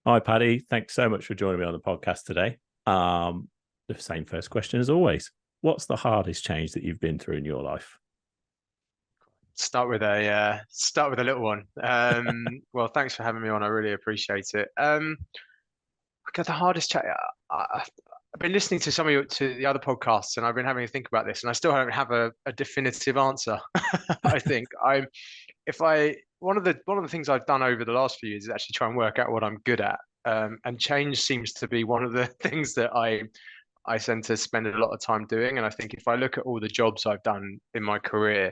Hi, Paddy. Thanks so much for joining me on the podcast today. The same first question as always. What's the hardest change that you've been through in your life? Start with a little one. Well, thanks for having me on. I really appreciate it. Okay, the hardest chat. I've been listening to to the other podcasts, and I've been having to think about this, and I still don't have a definitive answer. I think I'm if I one of the things I've done over the last few years is actually try and work out what I'm good at. And change seems to be one of the things that I tend to spend a lot of time doing. And I think if I look at all the jobs I've done in my career,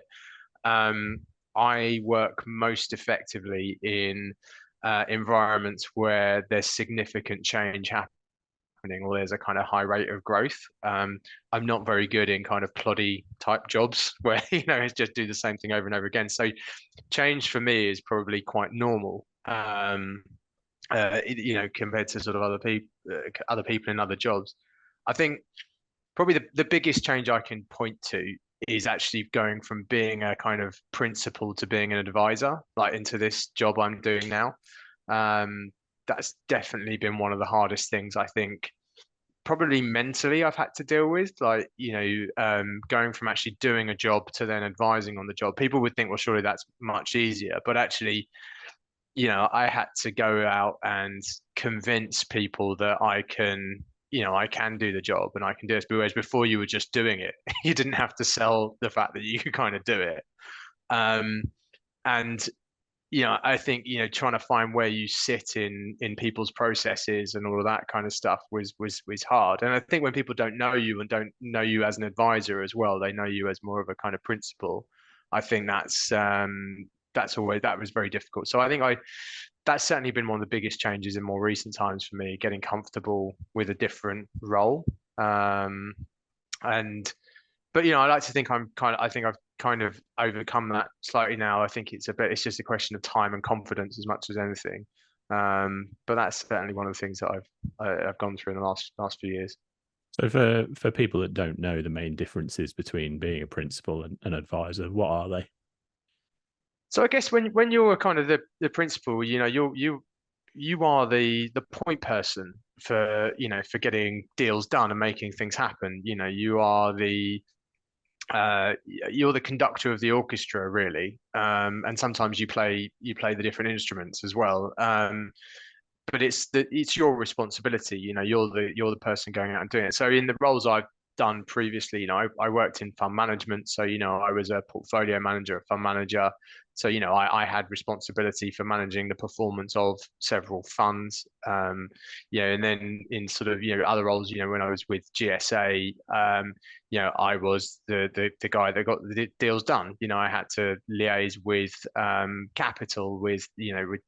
um, I work most effectively in environments where there's significant change happening or there's a kind of high rate of growth. I'm not very good in kind of ploddy type jobs where, it's just do the same thing over and over again. So change for me is probably quite normal. Compared to sort of other people in other jobs. I think probably the biggest change I can point to is actually going from being a kind of principal to being an advisor, like into this job I'm doing now. Um, that's definitely been one of the hardest things I think probably mentally I've had to deal with. Like, going from actually doing a job to then advising on the job. People would think, well, surely that's much easier, but actually, I had to go out and convince people that I can do the job and I can do this. Whereas before you were just doing it, you didn't have to sell the fact that you could kind of do it. Um, and I think trying to find where you sit in people's processes and all of that kind of stuff was hard. And I think when people don't know you and don't know you as an advisor as well, they know you as more of a kind of principal. I think that was very difficult. So I think that's certainly been one of the biggest changes in more recent times for me, getting comfortable with a different role. Um, and but I like to think I think I've kind of overcome that slightly now. I think it's just a question of time and confidence as much as anything. But that's certainly one of the things that I've gone through in the last few years. So, for people that don't know the main differences between being a principal and an advisor, what are they? So I guess when you're kind of the principal, you are the point person for getting deals done and making things happen. You're the conductor of the orchestra, really, and sometimes you play the different instruments as well. But it's your responsibility. You're the person going out and doing it. So in the roles I've done previously, I worked in fund management. So I was a portfolio manager, a fund manager. So I had responsibility for managing the performance of several funds. And then in sort of other roles, when I was with GSA, I was the guy that got the deals done. I had to liaise with capital, with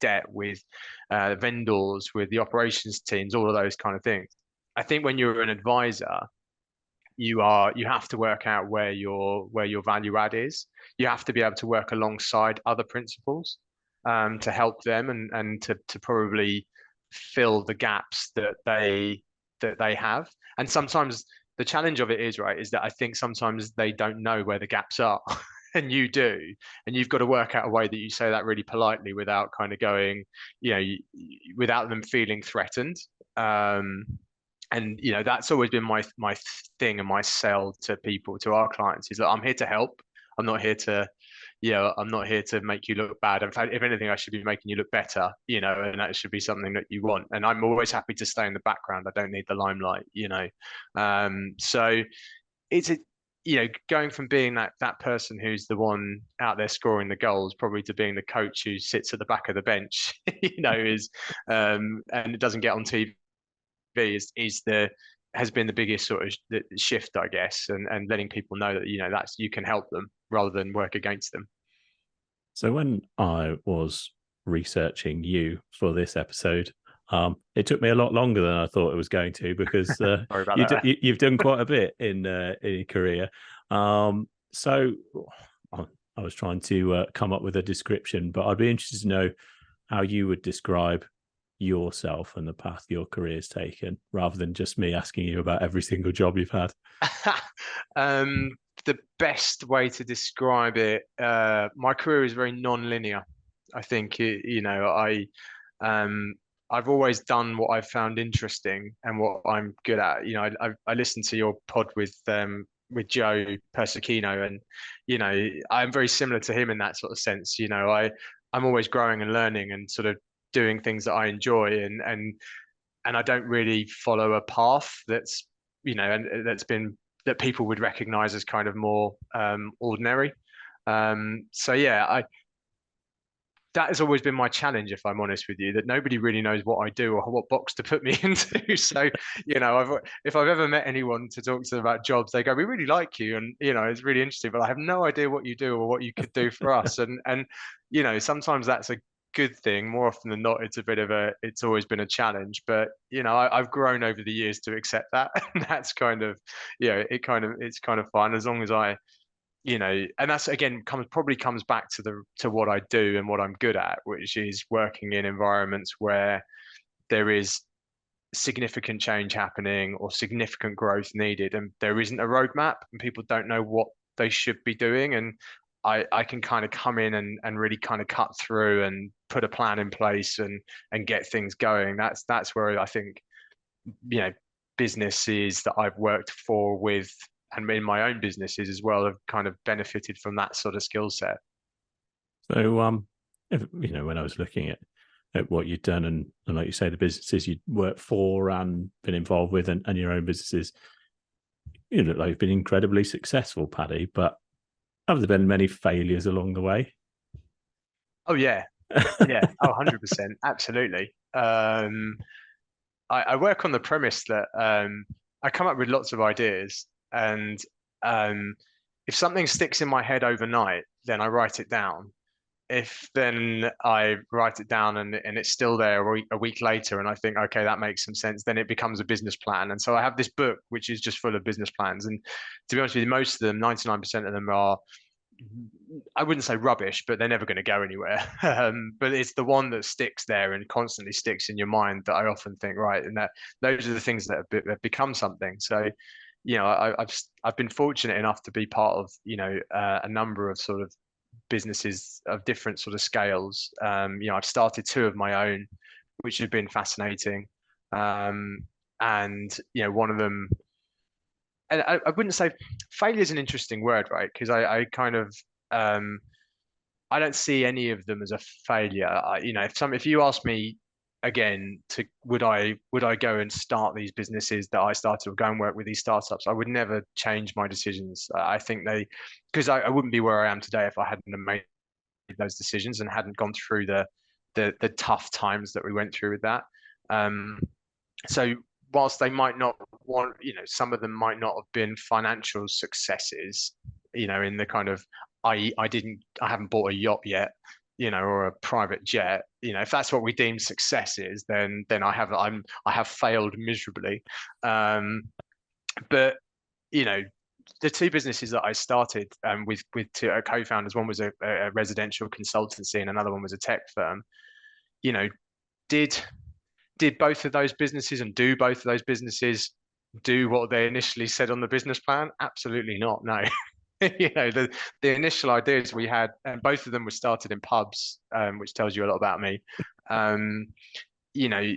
debt, with vendors, with the operations teams, all of those kind of things. I think when you're an advisor, you have to work out where your value add is. You have to be able to work alongside other principals to help them and to probably fill the gaps that they have. And sometimes the challenge of it is right is that I think sometimes they don't know where the gaps are. And you do, and you've got to work out a way that you say that really politely without kind of going, without them feeling threatened. Um, and that's always been my thing and my sell to people, to our clients, is that I'm here to help. I'm not here to I'm not here to make you look bad. In fact, if anything, I should be making you look better, and that should be something that you want. And I'm always happy to stay in the background. I don't need the limelight. So it's a going from being that person who's the one out there scoring the goals, probably to being the coach who sits at the back of the bench, is and it doesn't get on TV has been the biggest sort of shift, I guess, and letting people know that that's you can help them rather than work against them. So, when I was researching you for this episode, it took me a lot longer than I thought it was going to because Sorry about that. you've done quite a bit in your career. So I was trying to come up with a description, but I'd be interested to know how you would describe yourself and the path your career's taken, rather than just me asking you about every single job you've had. um, the best way to describe it, my career is very non-linear. I think I um I've always done what I've found interesting and what I'm good at. I listened to your pod with Joe Persicino, and I'm very similar to him in that sort of sense. I'm always growing and learning and sort of doing things that I enjoy, and I don't really follow a path that's and that people would recognize as kind of more ordinary. So yeah, I that has always been my challenge, if I'm honest with you, that nobody really knows what I do or what box to put me into. So, if I've ever met anyone to talk to them about jobs, they go, "We really like you," and it's really interesting, but I have no idea what you do or what you could do for us. And sometimes that's a good thing. More often than not, it's always been a challenge. But I've grown over the years to accept that, and that's kind of, it's kind of fun as long as and that's again comes back to what I do and what I'm good at, which is working in environments where there is significant change happening or significant growth needed, and there isn't a roadmap, and people don't know what they should be doing. And I can kind of come in and really kind of cut through and put a plan in place and get things going. That's where I think you know businesses that I've worked for with and in my own businesses as well have kind of benefited from that sort of skill set. So, when I was looking at what you'd done, and like you say, the businesses you'd worked for and been involved with, and your own businesses, you look like you've been incredibly successful, Paddy. But have there been many failures along the way? Oh yeah, yeah, 100%, absolutely. I work on the premise that I come up with lots of ideas, and um, if something sticks in my head overnight, then I write it down. If then I write it down and it's still there a week later, and I think, okay, that makes some sense, then it becomes a business plan. And so I have this book which is just full of business plans. And to be honest with you, most of them, 99% of them are, I wouldn't say rubbish, but they're never going to go anywhere. But it's the one that sticks there and constantly sticks in your mind that I often think, right, and that those are the things that have become something. So, I've been fortunate enough to be part of a number of sort of businesses of different sort of scales. I've started two of my own, which have been fascinating. And one of them, and I wouldn't say failure is an interesting word, right? Because I kind of I don't see any of them as a failure. If you ask me again to would I go and start these businesses that I started or go and work with these startups, I would never change my decisions. I think because I wouldn't be where I am today if I hadn't made those decisions and hadn't gone through the tough times that we went through with that. Um, so whilst they might not want, some of them might not have been financial successes, in the kind of I haven't bought a yacht yet, or a private jet. If that's what we deem success is, then I have failed miserably. But you know, the two businesses that I started with two co-founders, one was a residential consultancy and another one was a tech firm. You know, did did both of those businesses and do both of those businesses do what they initially said on the business plan? Absolutely not. No. The initial ideas we had, and both of them were started in pubs, which tells you a lot about me. Um, you know,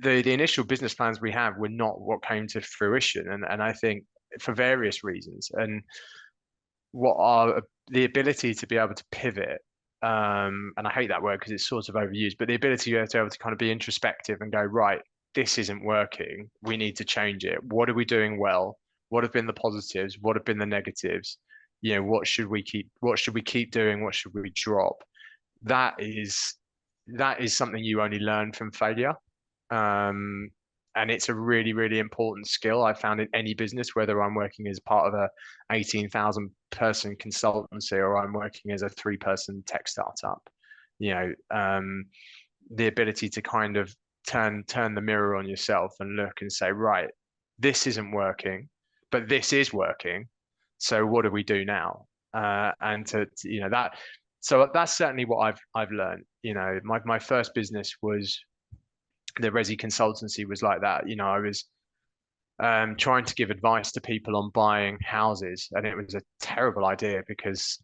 the initial business plans we have were not what came to fruition, and I think for various reasons. And what are the ability to be able to pivot, and I hate that word because it's sort of overused, but the ability to be able to kind of be introspective and go, right, this isn't working, we need to change it. What are we doing well? What have been the positives? What have been the negatives? What should we keep doing? What should we drop? That is something you only learn from failure. Um, and it's a really, really important skill I found in any business, whether I'm working as part of a 18,000 person consultancy or I'm working as a 3-person tech startup. You know, the ability to kind of turn the mirror on yourself and look and say, right, this isn't working, but this is working. So what do we do now? And that. So that's certainly what I've learned. My first business was the Resi consultancy was like that. I was trying to give advice to people on buying houses, and it was a terrible idea because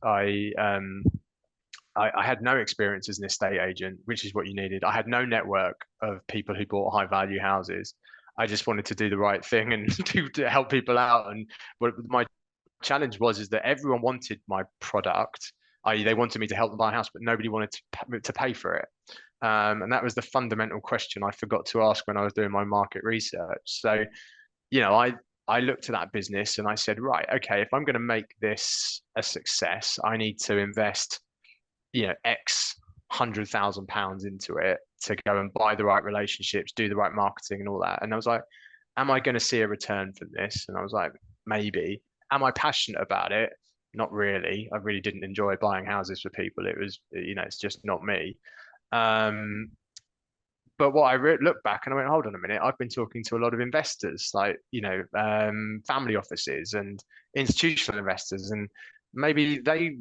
I had no experience as an estate agent, which is what you needed. I had no network of people who bought high value houses. I just wanted to do the right thing and to help people out. And what my challenge was is that everyone wanted my product, i.e., they wanted me to help them buy a house, but nobody wanted to pay for it. And that was the fundamental question I forgot to ask when I was doing my market research. So, I looked at that business and I said, right, okay, if I'm going to make this a success, I need to invest, X £100,000 into it to go and buy the right relationships, do the right marketing and all that. And I was like, am I going to see a return from this? And I was like, maybe. Am I passionate about it? Not really. I really didn't enjoy buying houses for people. It was, it's just not me. Um, but what I looked back and I went, hold on a minute, I've been talking to a lot of investors, like, family offices and institutional investors, and maybe they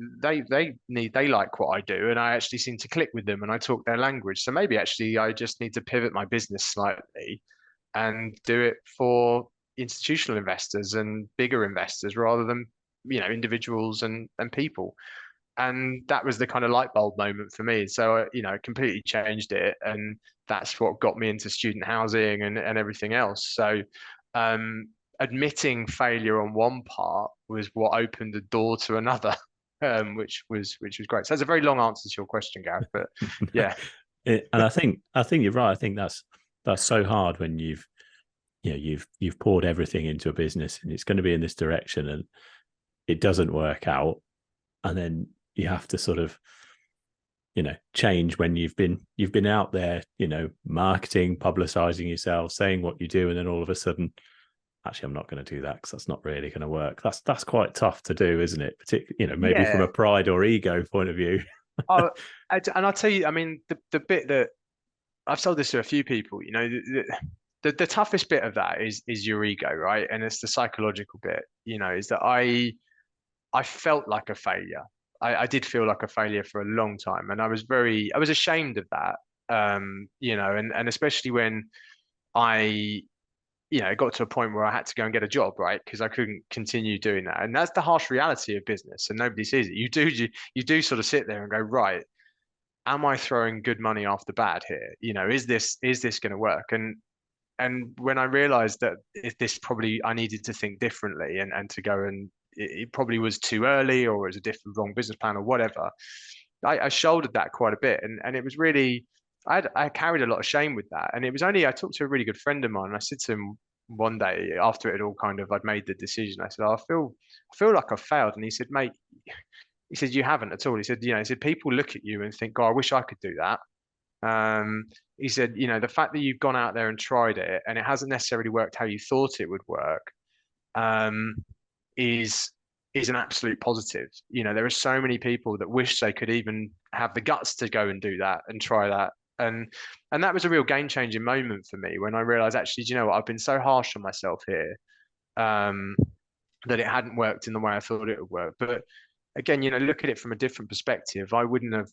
like what I do, and I actually seem to click with them and I talk their language. So maybe actually I just need to pivot my business slightly and do it for institutional investors and bigger investors rather than, individuals and people. And that was the kind of light bulb moment for me. So, it completely changed it. And that's what got me into student housing and everything else. So, um, admitting failure on one part was what opened the door to another, which was great. So that's a very long answer to your question, Gareth. But yeah. And I think you're right. I think that's so hard when you've poured everything into a business and it's going to be in this direction and it doesn't work out, and then you have to sort of change when you've been out there, marketing, publicizing yourself, saying what you do, and then all of a sudden, actually, I'm not going to do that because that's not really going to work. That's quite tough to do, isn't it? Particularly, maybe from Yeah. a pride or ego point of view. Oh, and I'll tell you, I mean, the bit that I've told this to a few people, the toughest bit of that is your ego, right? And it's the psychological bit, is that I felt like a failure. I did feel like a failure for a long time, and I was ashamed of that. And especially when I, it got to a point where I had to go and get a job, right? Because I couldn't continue doing that, and that's the harsh reality of business, and nobody sees it. You do sort of sit there and go, right, am I throwing good money after bad here? Is this going to work? And when I realized that this probably I needed to think differently and to go and it probably was too early or it was a different wrong business plan or whatever, I shouldered that quite a bit and it was really I carried a lot of shame with that. And it was only I talked to a really good friend of mine and I said to him one day after it had all kind of I'd made the decision, I said, oh, I feel like I failed. And he said, mate, he said, you haven't at all. He said, he said, people look at you and think, God, I wish I could do that. He said, the fact that you've gone out there and tried it and it hasn't necessarily worked how you thought it would work, um, is is an absolute positive. There are so many people that wish they could even have the guts to go and do that and try that. And that was a real game changing moment for me when I realized actually, do you know what? I've been so harsh on myself here, um, that it hadn't worked in the way I thought it would work. But again, look at it from a different perspective. I wouldn't have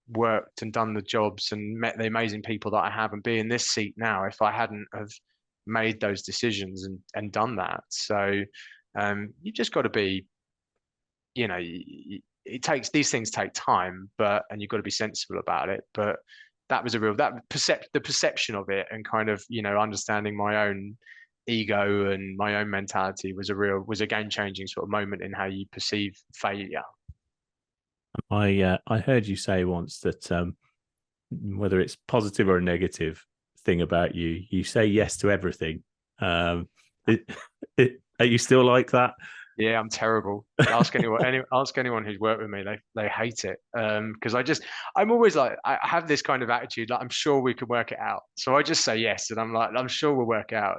worked and done the jobs and met the amazing people that I have and be in this seat now if I hadn't have made those decisions and done that. So you just got to be, it takes these things take time, and you've got to be sensible about it. But that was the perception of it and kind of understanding my own ego and my own mentality was a game changing sort of moment in how you perceive failure. I heard you say once that whether it's positive or a negative thing about you, you say yes to everything. It, are you still like that? Yeah, I'm terrible. Ask anyone who's worked with me. They hate it. Because I'm always like I have this kind of attitude, like I'm sure we can work it out. So I just say yes, and I'm like I'm sure we'll work it out.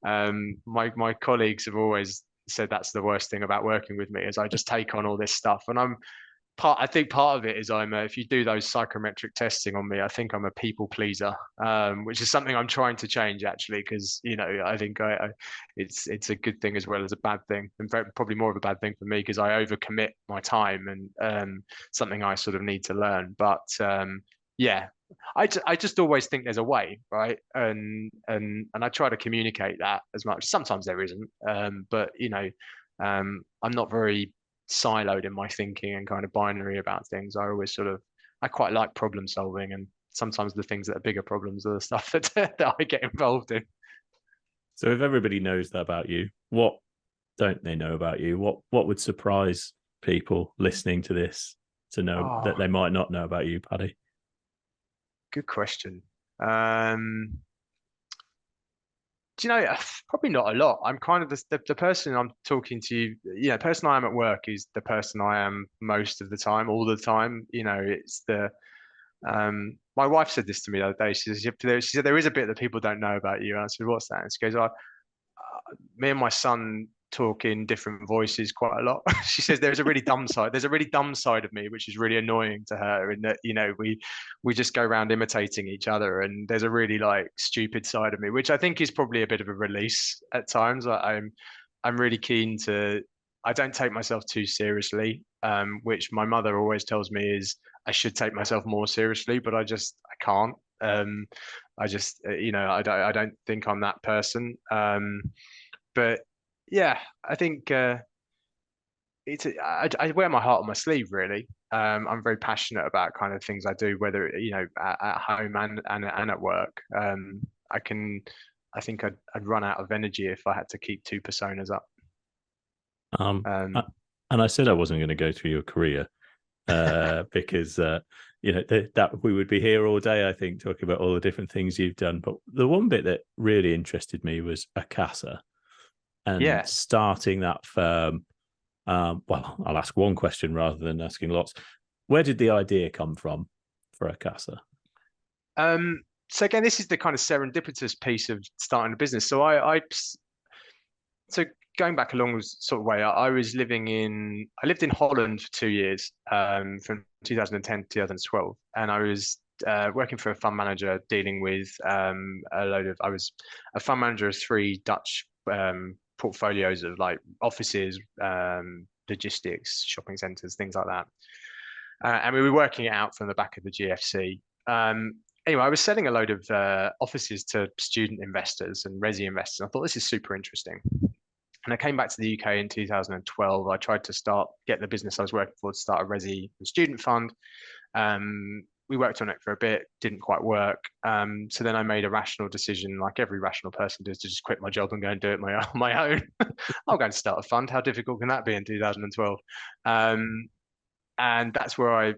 And my colleagues have always said that's the worst thing about working with me is I just take on all this stuff, and I think part of it is if you do those psychometric testing on me, I think I'm a people pleaser, which is something I'm trying to change actually, because I think it's a good thing as well as a bad thing, and probably more of a bad thing for me because I overcommit my time and something I sort of need to learn. But yeah, I just always think there's a way, right? And I try to communicate that as much. Sometimes there isn't, but I'm not very siloed in my thinking and kind of binary about things. I quite like problem solving, and sometimes the things that are bigger problems are the stuff that that I get involved in. So if everybody knows that about you, what don't they know about you? What would surprise people listening to this to know Oh, that they might not know about you, Paddy? good question. Do you know, probably not a lot. I'm kind of the person I'm talking to, the person I am at work is the person I am most of the time, all the time. It's my wife said this to me the other day. She said, there is a bit that people don't know about you. And I said, what's that? And she goes, me and my son talk in different voices quite a lot. She says there's a really dumb side. There's a really dumb side of me, which is really annoying to her, in that we just go around imitating each other. And there's a really like stupid side of me, which I think is probably a bit of a release at times. I'm really keen to. I don't take myself too seriously, which my mother always tells me is I should take myself more seriously, but I can't. I just I don't think I'm that person. But yeah, I think I wear my heart on my sleeve, really. I'm very passionate about kind of things I do, whether at home and at work. I can I think I'd run out of energy if I had to keep two personas up. Um, I, Um, and I said I wasn't going to go through your career because that we would be here all day, I think, talking about all the different things you've done. But the one bit that really interested me was Acasa and yeah. starting that firm. Well, I'll ask one question rather than asking lots. Where did the idea come from for Acasa? So again, this is the kind of serendipitous piece of starting a business. So going back a long sort of way, I lived in Holland for 2 years, from 2010 to 2012, and I was working for a fund manager dealing with I was a fund manager of three Dutch portfolios of like offices, logistics, shopping centres, things like that. And we were working it out from the back of the GFC. Anyway, I was selling a load of offices to student investors and resi investors. I thought this is super interesting. And I came back to the UK in 2012. I tried to get the business I was working for to start a resi and student fund. We worked on it for a bit, didn't quite work. So then I made a rational decision, like every rational person does, to just quit my job and go and do it on my own. I'll go and start a fund. How difficult can that be in 2012? And that's where I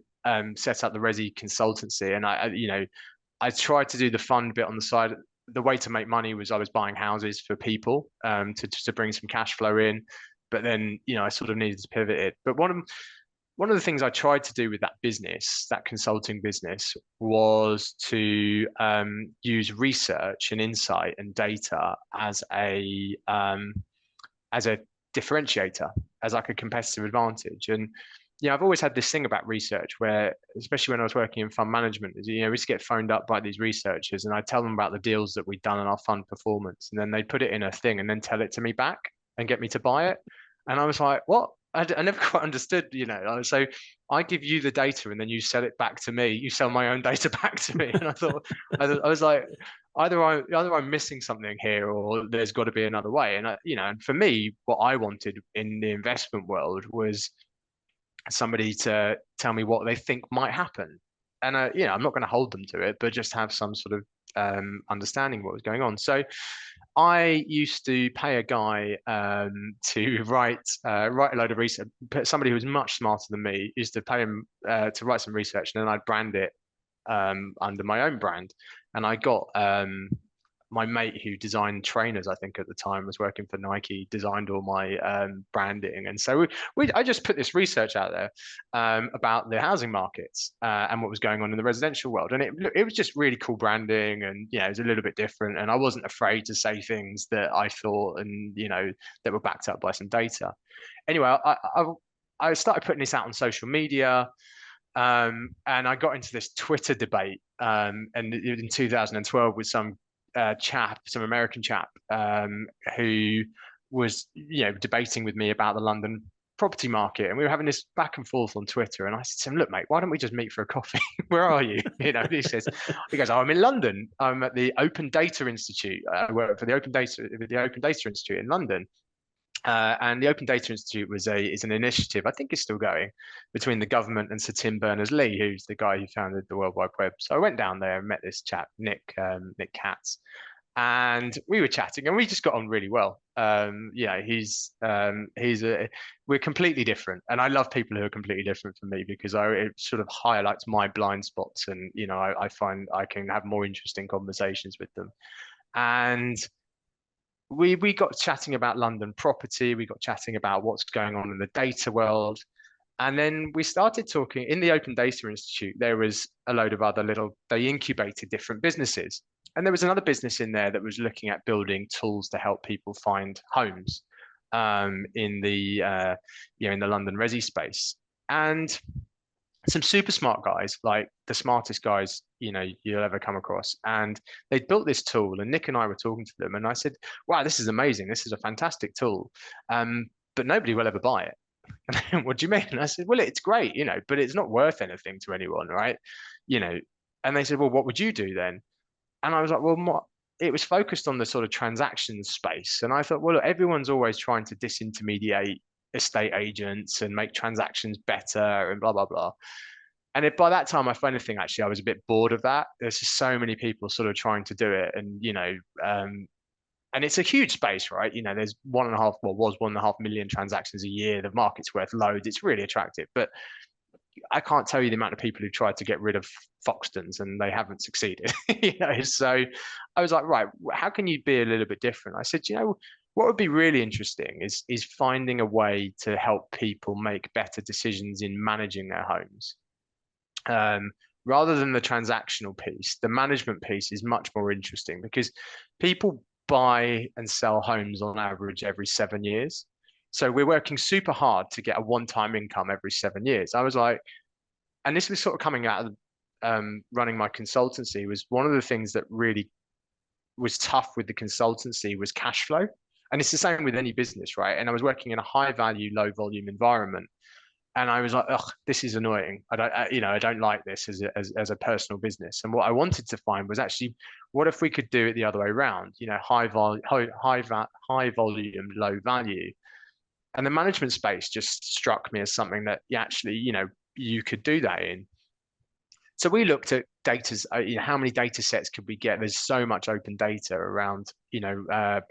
set up the resi consultancy. And I tried to do the fund bit on the side. The way to make money was I was buying houses for people, to bring some cash flow in. But then, I sort of needed to pivot it. But one of the things I tried to do with that business, that consulting business, was to use research and insight and data as a differentiator, as like a competitive advantage. And I've always had this thing about research where, especially when I was working in fund management, is, we used to get phoned up by these researchers and I tell them about the deals that we'd done in our fund performance. And then they'd put it in a thing and then tell it to me back and get me to buy it. And I was like, what? I never quite understood, So I give you the data and then you sell it back to me. You sell my own data back to me. And I thought, I was like, either I'm missing something here or there's got to be another way. And and for me, what I wanted in the investment world was somebody to tell me what they think might happen. And I'm not going to hold them to it, but just have some sort of understanding what was going on. So I used to pay a guy to write a load of research. Somebody who was much smarter than me used to pay him to write some research, and then I'd brand it under my own brand. And I got my mate who designed trainers, I think at the time was working for Nike, designed all my branding. And so I just put this research out there about the housing markets and what was going on in the residential world. And it was just really cool branding, and it was a little bit different. And I wasn't afraid to say things that I thought and that were backed up by some data. Anyway, I started putting this out on social media. And I got into this Twitter debate, and in 2012 with some some American chap, who was, debating with me about the London property market, and we were having this back and forth on Twitter. And I said to him, "Look, mate, why don't we just meet for a coffee? Where are you?" He goes, "Oh, I'm in London. I'm at the Open Data Institute. I work for the Open Data Institute in London." And the Open Data Institute is an initiative, I think it's still going, between the government and Sir Tim Berners-Lee, who's the guy who founded the World Wide Web. So I went down there and met this chap, Nick Katz, and we were chatting, and we just got on really well. We're completely different, and I love people who are completely different from me because it sort of highlights my blind spots, and I find I can have more interesting conversations with them. And we got chatting about London property, we got chatting about what's going on in the data world. And then we started talking in the Open Data Institute. There was a load of other they incubated different businesses. And there was another business in there that was looking at building tools to help people find homes in the London resi space. And some super smart guys, like the smartest guys you'll ever come across, and they'd built this tool. And Nick and I were talking to them, and I said, "Wow, this is amazing! This is a fantastic tool, but nobody will ever buy it." And what do you mean? And I said, "Well, it's great, but it's not worth anything to anyone, right? You know." And they said, "Well, what would you do then?" And I was like, "Well, it was focused on the sort of transaction space." And I thought, well, look, everyone's always trying to disintermediate estate agents and make transactions better and blah blah blah. And by that time, I find the thing actually, I was a bit bored of that. There's just so many people sort of trying to do it, and and it's a huge space, right? There's 1.5 million transactions a year. The market's worth loads. It's really attractive, but I can't tell you the amount of people who tried to get rid of Foxtons and they haven't succeeded. So I was like, right, how can you be a little bit different? I said, what would be really interesting is finding a way to help people make better decisions in managing their homes. Rather than the transactional piece, the management piece is much more interesting because people buy and sell homes on average every 7 years. So we're working super hard to get a one-time income every 7 years. I was like, and this was sort of coming out of running my consultancy, was one of the things that really was tough with the consultancy was cash flow. And it's the same with any business, right? And I was working in a high value, low volume environment. And I was like, "Ugh, this is annoying. I don't like this as a personal business." And what I wanted to find was actually, what if we could do it the other way around? High volume, low value. And the management space just struck me as something that you could do that in. So we looked at data, how many data sets could we get? There's so much open data around,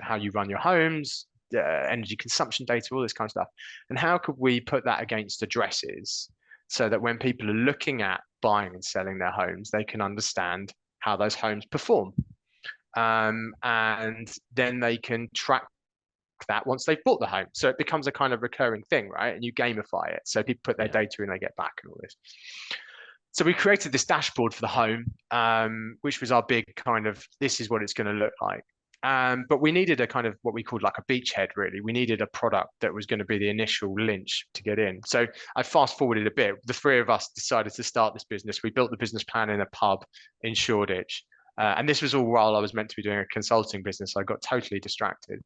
how you run your homes, energy consumption data, all this kind of stuff. And how could we put that against addresses so that when people are looking at buying and selling their homes, they can understand how those homes perform. And then they can track that once they've bought the home. So it becomes a kind of recurring thing, right? And you gamify it. So people put their data in, they get back and all this. So we created this dashboard for the home, which was our big kind of, this is what it's going to look like. But we needed a kind of what we called like a beachhead, really. We needed a product that was going to be the initial lynch to get in. So I fast forwarded a bit. The three of us decided to start this business. We built the business plan in a pub in Shoreditch. And this was all while I was meant to be doing a consulting business. I got totally distracted.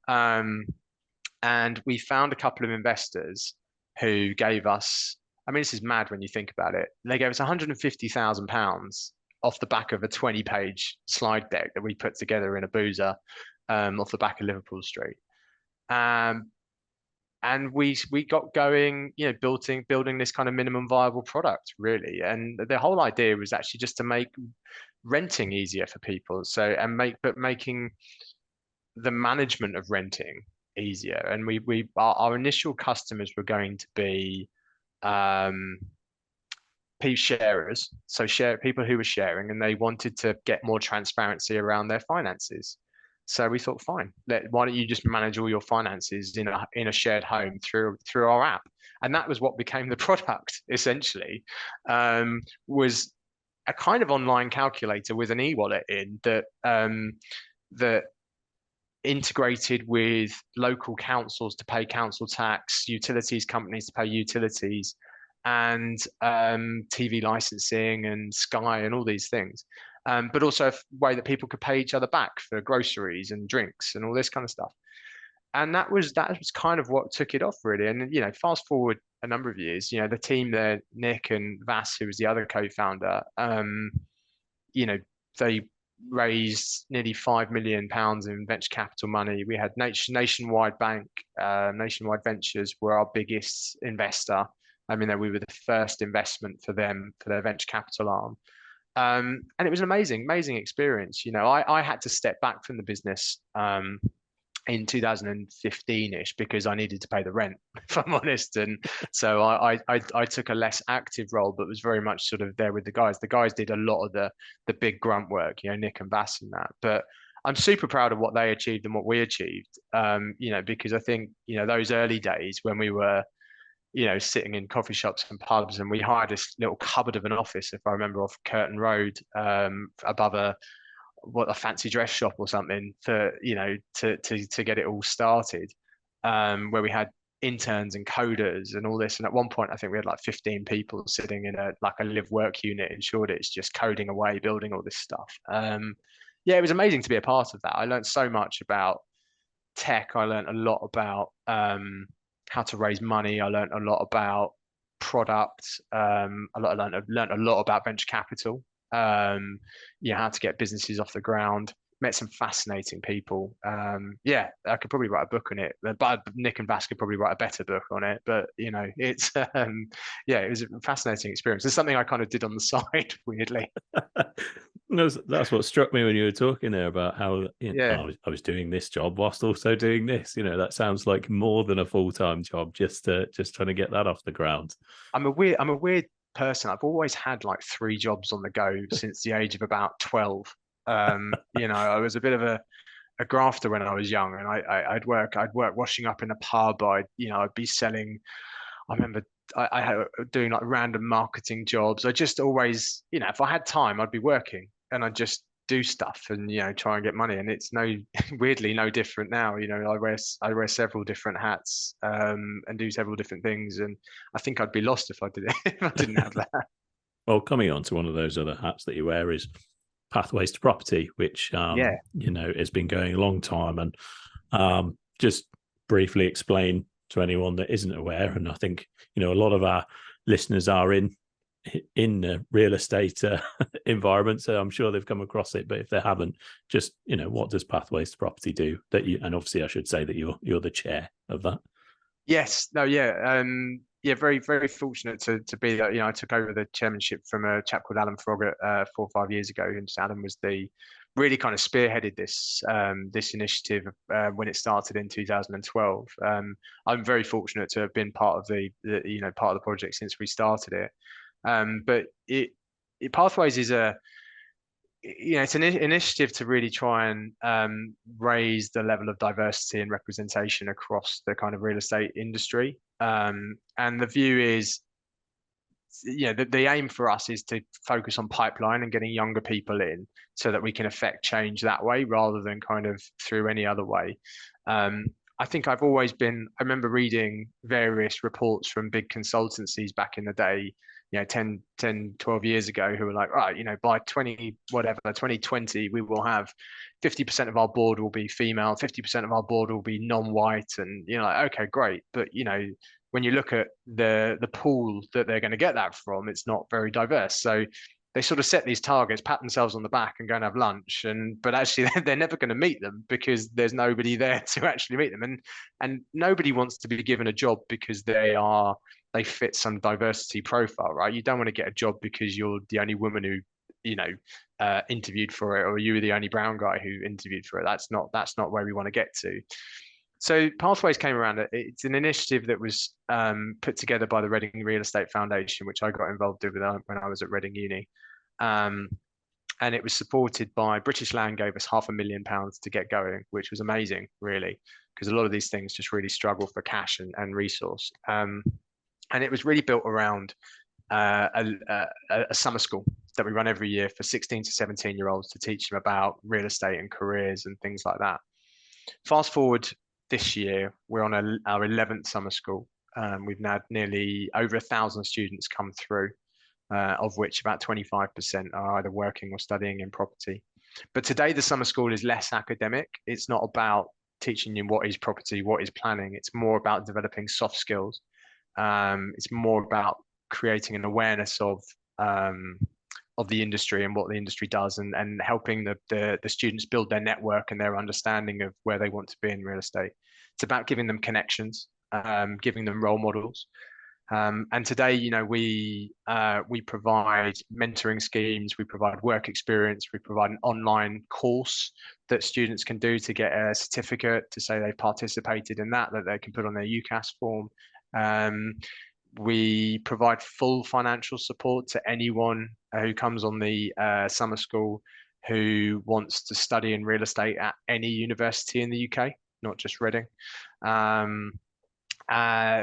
And we found a couple of investors who gave us, I mean, this is mad when you think about it. They gave us £150,000 off the back of a 20-page slide deck that we put together in a boozer off the back of Liverpool Street. And we got going, building this kind of minimum viable product, really. And the whole idea was actually just to make renting easier for people. Making the management of renting easier. And our initial customers were going to be sharers, so people who were sharing, and they wanted to get more transparency around their finances. So we thought, fine, why don't you just manage all your finances in a shared home through our app? And that was what became the product, essentially, was a kind of online calculator with an e-wallet in that integrated with local councils to pay council tax, utilities companies to pay utilities, and TV licensing and Sky and all these things. But also a way that people could pay each other back for groceries and drinks and all this kind of stuff. And that was kind of what took it off, really. And fast forward a number of years, the team there, Nick and Vass, who was the other co-founder, they raised nearly £5 million in venture capital money. We had Nationwide Bank, Nationwide Ventures were our biggest investor. I mean, we were the first investment for them for their venture capital arm. And it was an amazing experience. I had to step back from the business in 2015-ish because I needed to pay the rent, if I'm honest. And so I took a less active role, but was very much sort of there with the guys. The guys did a lot of the big grunt work, Nick and Bass and that. But I'm super proud of what they achieved and what we achieved. Because I think, those early days when we were, sitting in coffee shops and pubs, and we hired this little cupboard of an office, if I remember, off Curtin Road, above a fancy dress shop or something to get it all started, where we had interns and coders and all this. And at one point, I think we had like 15 people sitting in a live work unit in Shoreditch, just coding away, building all this stuff. Yeah, it was amazing to be a part of that. I learned so much about tech. I learned a lot about how to raise money. I learned a lot about product. I learned a lot about venture capital. How to get businesses off the ground. Met some fascinating people. Yeah, I could probably write a book on it, but Nick and Vass could probably write a better book on it. But it's yeah, it was a fascinating experience. It's something I kind of did on the side, weirdly. That's what struck me when you were talking there about how Yeah, I was doing this job whilst also doing this. That sounds like more than a full-time job, just trying to get that off the ground. I'm a weird person. I've always had like three jobs on the go since the age of about 12. I was a bit of a grafter when I was young, and I'd work washing up in a pub. I'd be selling. I remember I had doing like random marketing jobs. I just always, if I had time, I'd be working, and I'd just do stuff and try and get money. And it's weirdly no different now. I wear several different hats and do several different things, and I think I'd be lost if I did it if I didn't have that. Well, coming on to one of those other hats that you wear is Pathways to Property, which Yeah. has been going a long time. And just briefly explain to anyone that isn't aware, and I think a lot of our listeners are in the real estate environment, so I'm sure they've come across it. But if they haven't, just what does Pathways to Property do? And obviously I should say that you're the chair of that. Yes. No. Yeah. Yeah. Very, very fortunate to be that. I took over the chairmanship from a chap called Alan Froggatt 4 or 5 years ago, and Alan was the really kind of spearheaded this initiative when it started in 2012. I'm very fortunate to have been part of the project since we started it. But Pathways is it's an initiative to really try and raise the level of diversity and representation across the kind of real estate industry. And the view is, the aim for us is to focus on pipeline and getting younger people in so that we can affect change that way rather than kind of through any other way. I think I remember reading various reports from big consultancies back in the day, 10, 12 years ago, who were like, right, by 2020, we will have 50% of our board will be female, 50% of our board will be non-white. And, like, okay, great. But, when you look at the pool that they're going to get that from, it's not very diverse. So they sort of set these targets, pat themselves on the back and go and have lunch. But actually they're never going to meet them because there's nobody there to actually meet them. And nobody wants to be given a job because they fit some diversity profile, right? You don't want to get a job because you're the only woman who, interviewed for it, or you were the only brown guy who interviewed for it. That's not where we want to get to. So Pathways came around. It's an initiative that was put together by the Reading Real Estate Foundation, which I got involved with when I was at Reading Uni. And it was supported by British Land gave us £500,000 to get going, which was amazing, really, because a lot of these things just really struggle for cash and resource. And it was really built around a summer school that we run every year for 16 to 17-year-olds to teach them about real estate and careers and things like that. Fast forward this year, we're on our 11th summer school. We've had nearly over 1,000 students come through, of which about 25% are either working or studying in property. But today, the summer school is less academic. It's not about teaching you what is property, what is planning. It's more about developing soft skills. It's more about creating an awareness of of the industry and what the industry does, and helping the students build their network and their understanding of where they want to be in real estate. It's about giving them connections, giving them role models. And today, we provide mentoring schemes, we provide work experience, we provide an online course that students can do to get a certificate to say they've participated in that they can put on their UCAS form. Um, we provide full financial support to anyone who comes on the summer school who wants to study in real estate at any university in the UK, not just Reading. Um,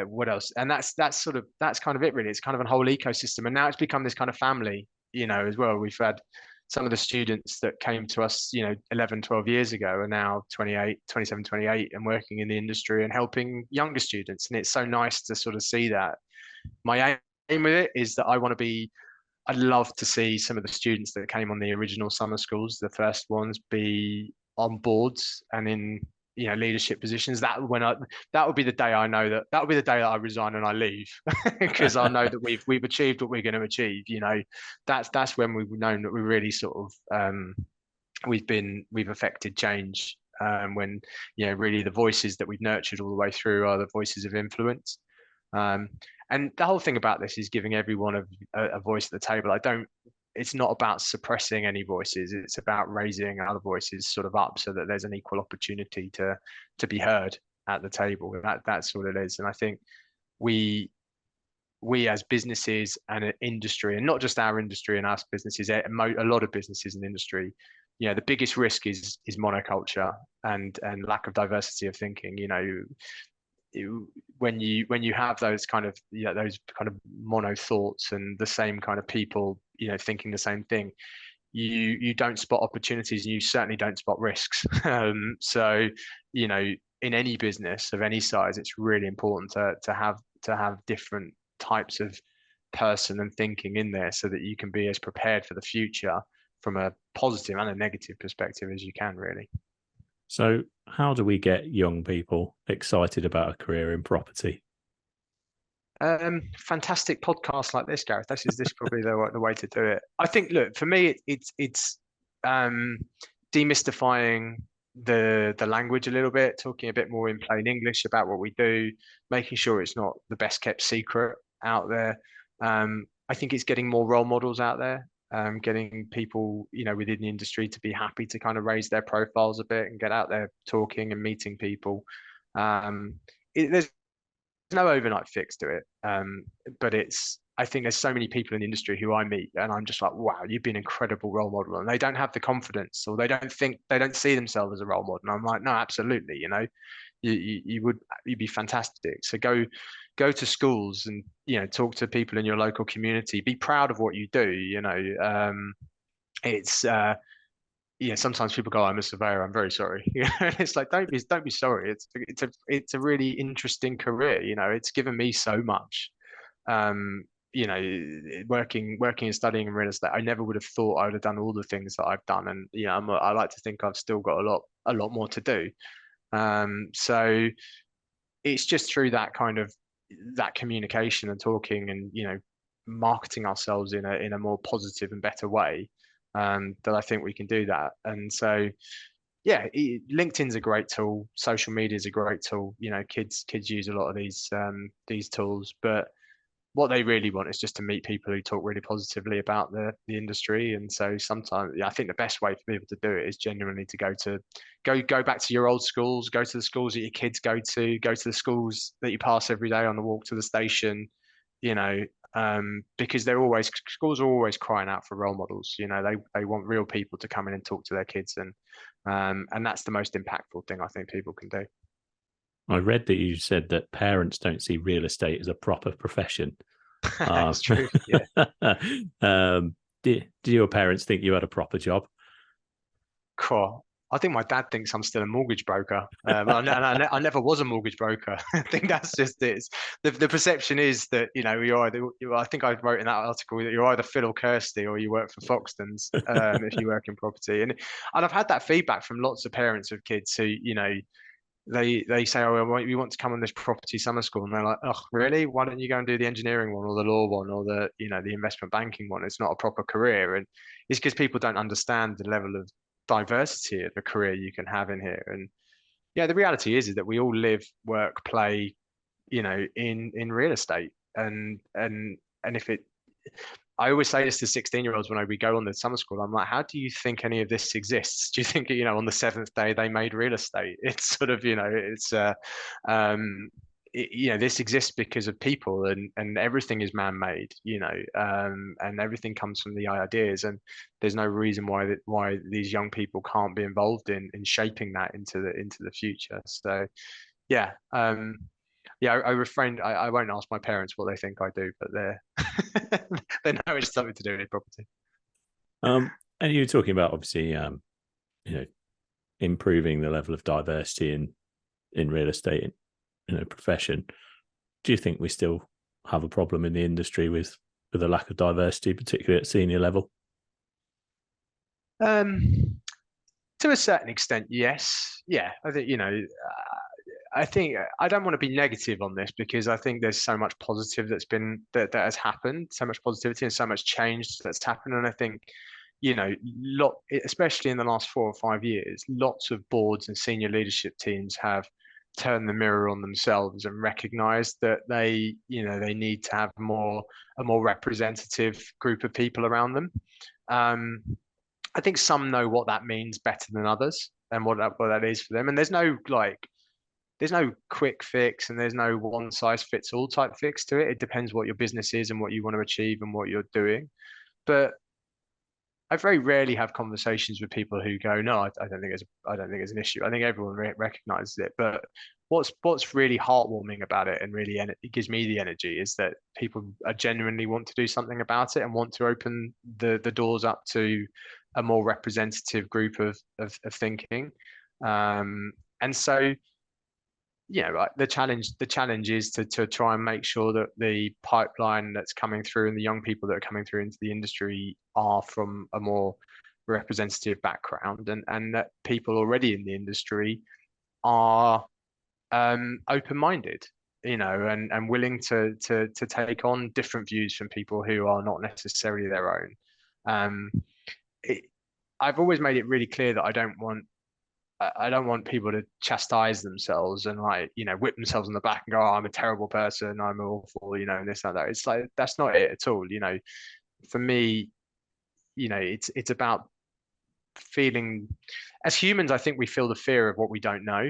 what else? And that's kind of it really. It's kind of a whole ecosystem, and now it's become this kind of family, as well. We've had some of the students that came to us, 11, 12 years ago are now 28, 27, 28 and working in the industry and helping younger students. And it's so nice to sort of see that. My aim with it is that I'd love to see some of the students that came on the original summer schools, the first ones, be on boards and in leadership positions. That would be the day I know that would be the day that I resign and I leave, because I know that we've achieved what we're going to achieve. That's when we've known that we really sort of we've affected change. When really the voices that we've nurtured all the way through are the voices of influence. And the whole thing about this is giving everyone a voice at the table. It's not about suppressing any voices. It's about raising other voices sort of up so that there's an equal opportunity to be heard at the table. That's what it is. And I think we as businesses and an industry, and not just our industry and us businesses, a lot of businesses in the industry, the biggest risk is monoculture and lack of diversity of thinking. When you have those kind of mono thoughts and the same kind of people thinking the same thing, you don't spot opportunities, and you certainly don't spot risks. So in any business of any size, it's really important to have different types of person and thinking in there so that you can be as prepared for the future from a positive and a negative perspective as you can, really. So, how do we get young people excited about a career in property? Fantastic podcasts like this, Gareth. This is probably the way to do it. I think. Look, for me, it's demystifying the language a little bit, talking a bit more in plain English about what we do, making sure it's not the best kept secret out there. I think it's getting more role models out there, getting people, within the industry to be happy to kind of raise their profiles a bit and get out there talking and meeting people. There's no overnight fix to it, but I think there's so many people in the industry who I meet and I'm just like, wow, you've been an incredible role model, and they don't have the confidence, or they don't see themselves as a role model. And I'm like, no, absolutely, you'd be fantastic. So go to schools and talk to people in your local community. Be proud of what you do. It's sometimes people go, I'm a surveyor, I'm very sorry. It's like, don't be sorry. It's a really interesting career. It's given me so much. Um, working and studying in real estate, I never would have thought I would have done all the things that I've done. And I like to think I've still got a lot more to do. So it's just through that kind of that communication and talking and marketing ourselves in a more positive and better way, that I think we can do that. And so yeah, LinkedIn's a great tool, social media is a great tool. Kids use a lot of these tools, but what they really want is just to meet people who talk really positively about the industry. And so sometimes, I think the best way for people to do it is genuinely to go back to your old schools, go to the schools that your kids go to the schools that you pass every day on the walk to the station, because schools are always crying out for role models. They want real people to come in and talk to their kids, and that's the most impactful thing I think people can do. I read that you said that parents don't see real estate as a proper profession. That's true. Yeah. Did your parents think you had a proper job? Cool. I think my dad thinks I'm still a mortgage broker. I never was a mortgage broker. I think that's just it. The perception is that, I think I wrote in that article that you're either Phil or Kirsty, or you work for Foxtons, if you work in property. And I've had that feedback from lots of parents of kids who, they say, oh, well, we want to come on this property summer school, and they're like, oh, really? Why don't you go and do the engineering one or the law one or the the investment banking one? It's not a proper career, and it's because people don't understand the level of diversity of a career you can have in here. And yeah, the reality is that we all live, work, play, in real estate, and if it I always say this to 16-year-olds when we go on the summer school. I'm like, how do you think any of this exists? Do you think, on the seventh day they made real estate? It's sort of, it's um this exists because of people, and everything is man-made, and everything comes from the ideas, and there's no reason why these young people can't be involved in shaping that into the future. So yeah, yeah, I refrained. I won't ask my parents what they think I do, but they know it's something to do with property. And you were talking about obviously, you know, improving the level of diversity in real estate, profession. Do you think we still have a problem in the industry with a lack of diversity, particularly at senior level? To a certain extent, yes. Yeah, I think I think I don't want to be negative on this because I think there's so much positive that has happened, so much positivity and so much change that's happened. And I think, especially in the last 4 or 5 years, lots of boards and senior leadership teams have turned the mirror on themselves and recognized that they need to have a more representative group of people around them. I think some know what that means better than others and what that is for them. And there's no quick fix and there's no one size fits all type fix to it. It depends what your business is and what you want to achieve and what you're doing. But I very rarely have conversations with people who go, no, I don't think I don't think it's an issue. I think everyone recognizes it. But what's really heartwarming about it and really it gives me the energy is that people genuinely want to do something about it and want to open the doors up to a more representative group of thinking. And so right. The challenge is to try and make sure that the pipeline that's coming through and the young people that are coming through into the industry are from a more representative background, and that people already in the industry are open-minded, and willing to take on different views from people who are not necessarily their own. Um, it, I've always made it really clear that I don't want people to chastise themselves and whip themselves on the back and go, oh, I'm a terrible person, I'm awful, and this and that. It's like that's not it at all. For me, it's about feeling as humans, I think we feel the fear of what we don't know.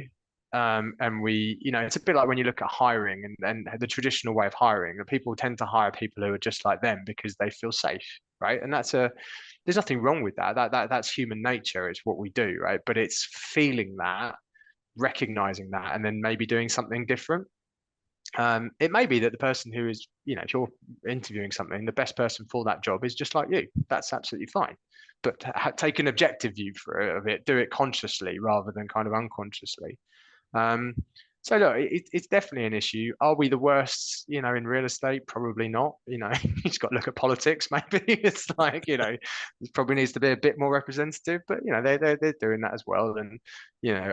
And it's a bit like when you look at hiring and the traditional way of hiring, that people tend to hire people who are just like them because they feel safe, right? And there's nothing wrong with that. That's human nature. It's what we do, right? But it's feeling that, recognizing that, and then maybe doing something different. It may be that the person who is, if you're interviewing something, the best person for that job is just like you. That's absolutely fine. But take an objective view of it, do it consciously rather than kind of unconsciously. Um, so look, it's definitely an issue. Are we the worst, in real estate? Probably not. You've got to look at politics. Maybe it's like, it probably needs to be a bit more representative. But they're doing that as well. And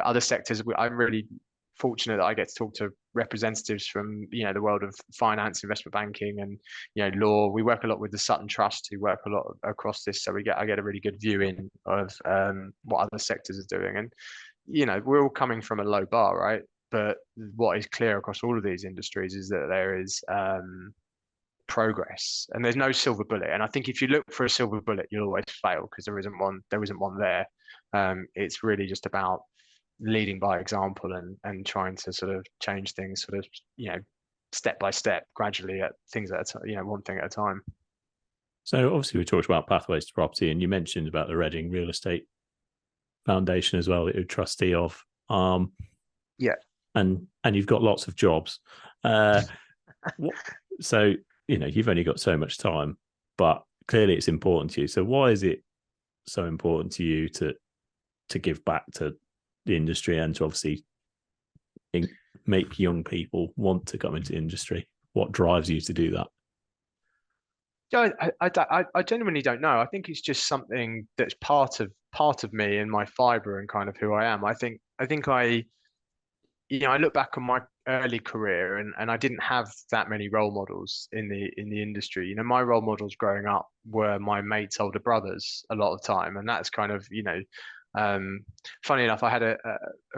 other sectors. I'm really fortunate that I get to talk to representatives from the world of finance, investment banking, and law. We work a lot with the Sutton Trust, who work a lot across this, so I get a really good view in of what other sectors are doing. And we're all coming from a low bar, right? But what is clear across all of these industries is that there is progress, and there's no silver bullet. And I think if you look for a silver bullet, you'll always fail because there isn't one. There isn't one there. It's really just about leading by example and trying to sort of change things, sort of step by step, gradually at things at a time, one thing at a time. So obviously we talked about pathways to property, and you mentioned about the Reading Real Estate Foundation as well that you're trustee of. Yeah. And you've got lots of jobs. So you've only got so much time, but clearly it's important to you. So why is it so important to you to give back to the industry and to obviously make young people want to come into the industry? What drives you to do that? Yeah, I genuinely don't know. I think it's just something that's part of me and my fiber and kind of who I am. I think I look back on my early career, and I didn't have that many role models in the industry. My role models growing up were my mates' older brothers a lot of time, and that's kind of, um, funny enough, I had a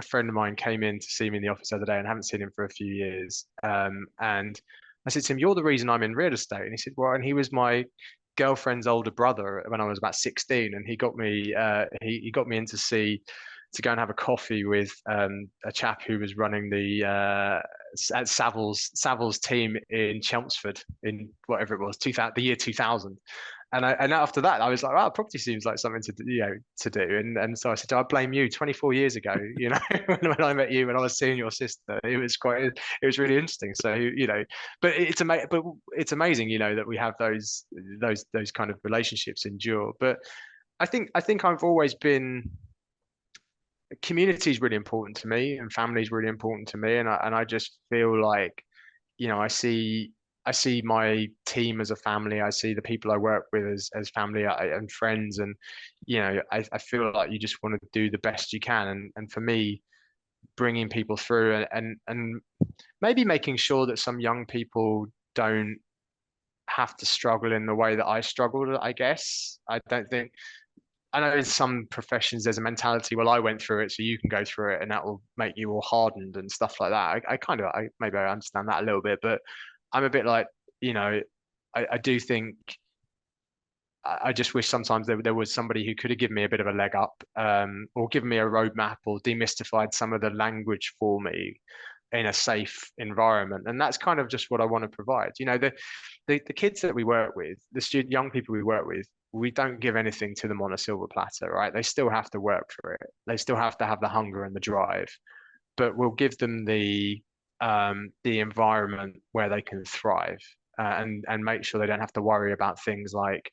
friend of mine came in to see me in the office the other day, and I haven't seen him for a few years. And I said to him, "You're the reason I'm in real estate." And he said, "Well," and he was my girlfriend's older brother when I was about 16, and he got me in to go and have a coffee with a chap who was running at Savills team in Chelmsford in whatever it was, the year 2000. And after that, I was like, "Wow, property seems like something to do." And so I said, "I blame you. 24 years ago, when I met you, when I was seeing your sister, it was really interesting." So but it's amazing, that we have those kind of relationships endure. But I think I've always been community is really important to me, and family is really important to me, and I just feel like, I see my team as a family. I see the people I work with as family, and friends, and I feel like you just want to do the best you can, and for me, bringing people through, and maybe making sure that some young people don't have to struggle in the way that I struggled. I guess I don't think I know in some professions there's a mentality, well, I went through it, so you can go through it, and that will make you all hardened and stuff like that. Maybe I understand that a little bit, but I'm a bit like, you know, I do think I just wish sometimes there was somebody who could have given me a bit of a leg up, or given me a roadmap, or demystified some of the language for me in a safe environment. And that's kind of just what I want to provide. The kids that we work with, the young people we work with, we don't give anything to them on a silver platter, right? They still have to work for it. They still have to have the hunger and the drive, but we'll give them the environment where they can thrive, and make sure they don't have to worry about things like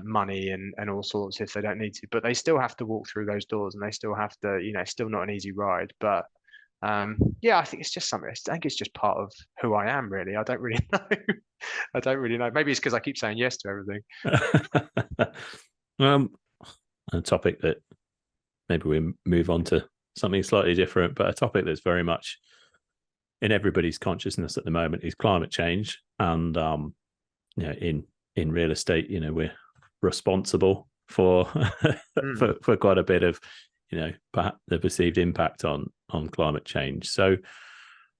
money and all sorts if they don't need to. But they still have to walk through those doors, and they still have to, still not an easy ride. But yeah, I think it's just something. I think it's just part of who I am, really. I don't really know. I don't really know. Maybe it's because I keep saying yes to everything. um, a topic that maybe we move on to something slightly different, but a topic that's very much in everybody's consciousness at the moment is climate change. And in real estate, we're responsible for for quite a bit of perhaps the perceived impact on climate change. So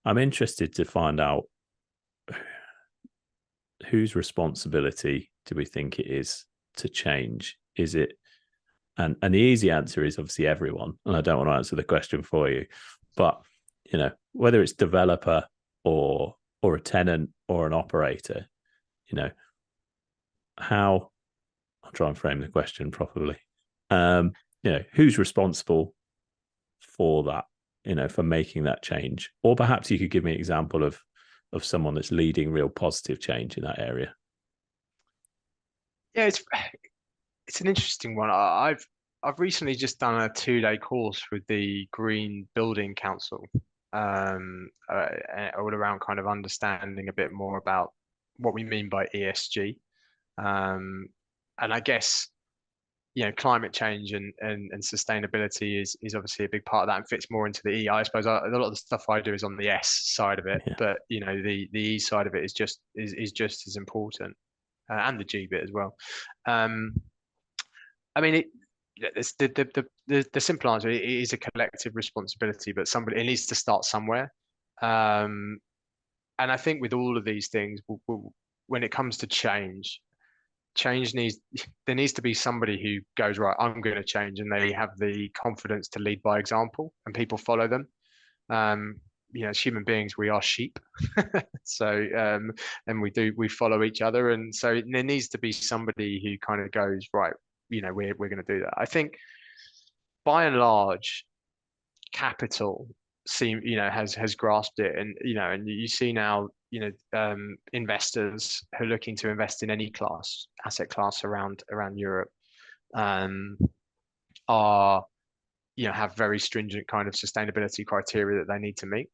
I'm interested to find out whose responsibility do we think it is to change? Is it and the easy answer is obviously everyone, and I don't want to answer the question for you, but whether it's developer or a tenant or an operator, how I'll try and frame the question properly. Who's responsible for that, for making that change? Or perhaps you could give me an example of someone that's leading real positive change in that area. Yeah, it's an interesting one. I've recently just done a 2-day course with the Green Building Council, all around kind of understanding a bit more about what we mean by ESG. And I guess, climate change and sustainability is obviously a big part of that, and fits more into the E. I suppose a lot of the stuff I do is on the S side of it, Yeah. but the E side of it is just as important, and the G bit as well. I mean, the simple answer, it is a collective responsibility, but it needs to start somewhere. And I think with all of these things, when it comes to change there needs to be somebody who goes, right, I'm going to change, and they have the confidence to lead by example, and people follow them. As human beings, we are sheep, so and we follow each other, and so there needs to be somebody who kind of goes, right, we're going to do that. I think by and large, capital has grasped it, and you see now, investors who are looking to invest in any asset class around Europe, um, are have very stringent kind of sustainability criteria that they need to meet.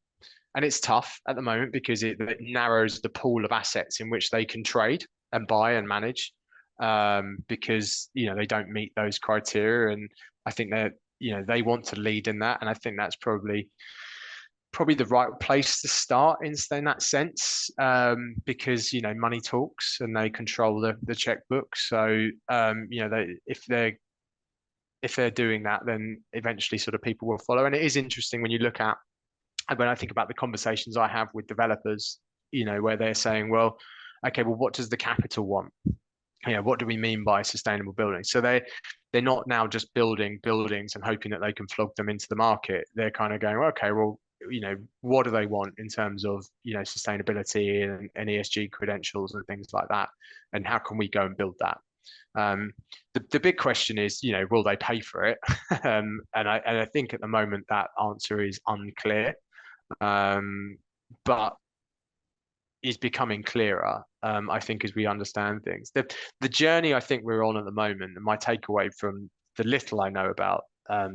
And it's tough at the moment because it narrows the pool of assets in which they can trade and buy and manage, because they don't meet those criteria. And I think that they want to lead in that, and I think that's probably probably the right place to start in that sense, because money talks and they control the checkbook. So if they're doing that, then eventually sort of people will follow. And it is interesting when you look at, when I think about the conversations I have with developers, where they're saying, well, okay, well, what does the capital want? What do we mean by sustainable building? So they're not now just building buildings and hoping that they can flog them into the market. They're kind of going, okay, well, what do they want in terms of sustainability and ESG credentials and things like that, and how can we go and build that? The big question is, will they pay for it? And I think at the moment that answer is unclear, but is becoming clearer, I think, as we understand things. The journey I think we're on at the moment, and my takeaway from the little I know about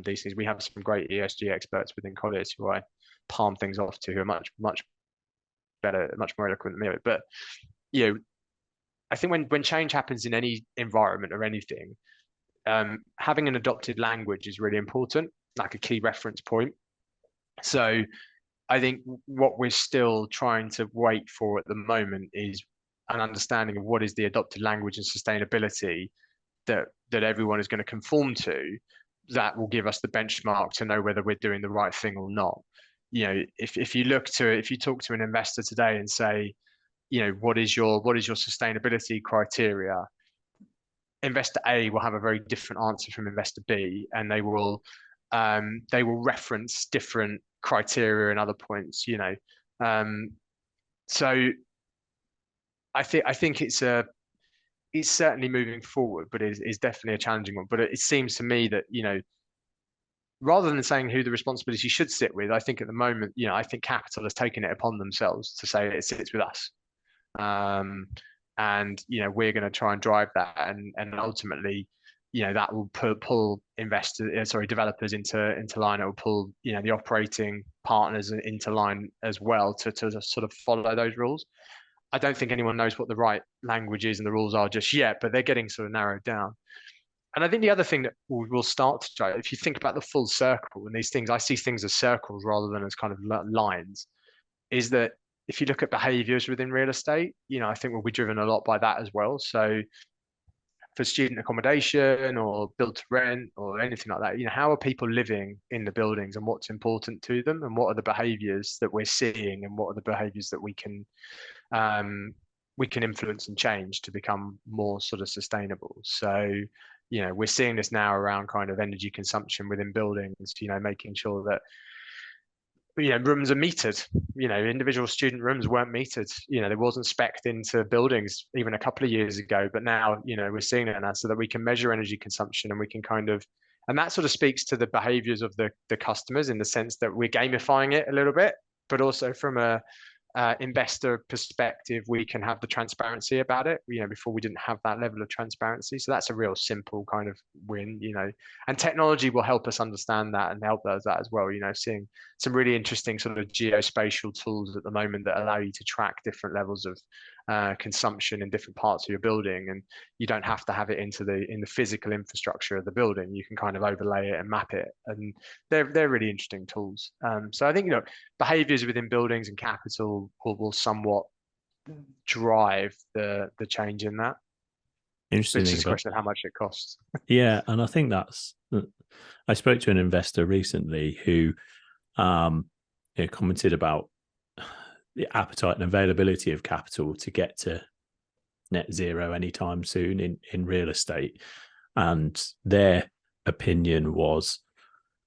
these things, we have some great ESG experts within Colliers who I palm things off to, who are much better, much more eloquent than me. But I think when change happens in any environment or anything, having an adopted language is really important, like a key reference point. So I think what we're still trying to wait for at the moment is an understanding of what is the adopted language and sustainability that everyone is going to conform to, that will give us the benchmark to know whether we're doing the right thing or not. If you talk to an investor today and say, what is your sustainability criteria? Investor A will have a very different answer from investor B, and they will reference different criteria and other points. So I think it's certainly moving forward, but it's definitely a challenging one. But it seems to me that rather than saying who the responsibility should sit with, I think at the moment, I think capital has taken it upon themselves to say it sits with us. And we're going to try and drive that, and ultimately, that will pull developers into line. It will pull the operating partners into line as well to sort of follow those rules. I don't think anyone knows what the right language is and the rules are just yet, but they're getting sort of narrowed down. And I think the other thing that we'll start to try, if you think about the full circle and these things, I see things as circles rather than as kind of lines, is that if you look at behaviors within real estate, I think we'll be driven a lot by that as well. So for student accommodation or build to rent or anything like that, how are people living in the buildings and what's important to them, and what are the behaviors that we're seeing, and what are the behaviors that we can influence and change to become more sort of sustainable. So we're seeing this now around kind of energy consumption within buildings, making sure that rooms are metered. Individual student rooms weren't metered. There wasn't spec'd into buildings even a couple of years ago, but now we're seeing it now, so that we can measure energy consumption, and we can and that sort of speaks to the behaviors of the customers, in the sense that we're gamifying it a little bit, but also from a investor perspective, we can have the transparency about it. Before we didn't have that level of transparency, so that's a real simple kind of win. And technology will help us understand that and help us that as well. Seeing some really interesting sort of geospatial tools at the moment that allow you to track different levels of consumption in different parts of your building, and you don't have to have it in the physical infrastructure of the building. You can kind of overlay it and map it, and they're really interesting tools. So I think behaviors within buildings and capital will somewhat drive the change in that. Interesting. It's just a question of how much it costs. Yeah, and I think I spoke to an investor recently who commented about the appetite and availability of capital to get to net zero anytime soon in real estate. And their opinion was,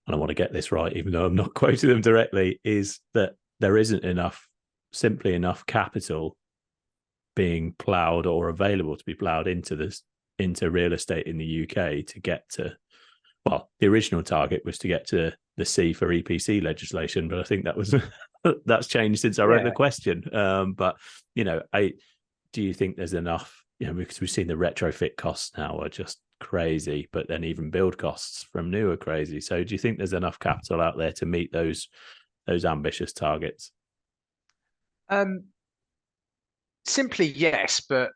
and I want to get this right, even though I'm not quoting them directly, is that there isn't simply enough capital being ploughed or available to be ploughed into real estate in the UK to get to, well, the original target was to get to the C for EPC legislation, but I think that's changed since I wrote the question. But do you think there's enough? Because we've seen the retrofit costs now are just crazy, but then even build costs from new are crazy. So do you think there's enough capital out there to meet those ambitious targets? Simply yes, but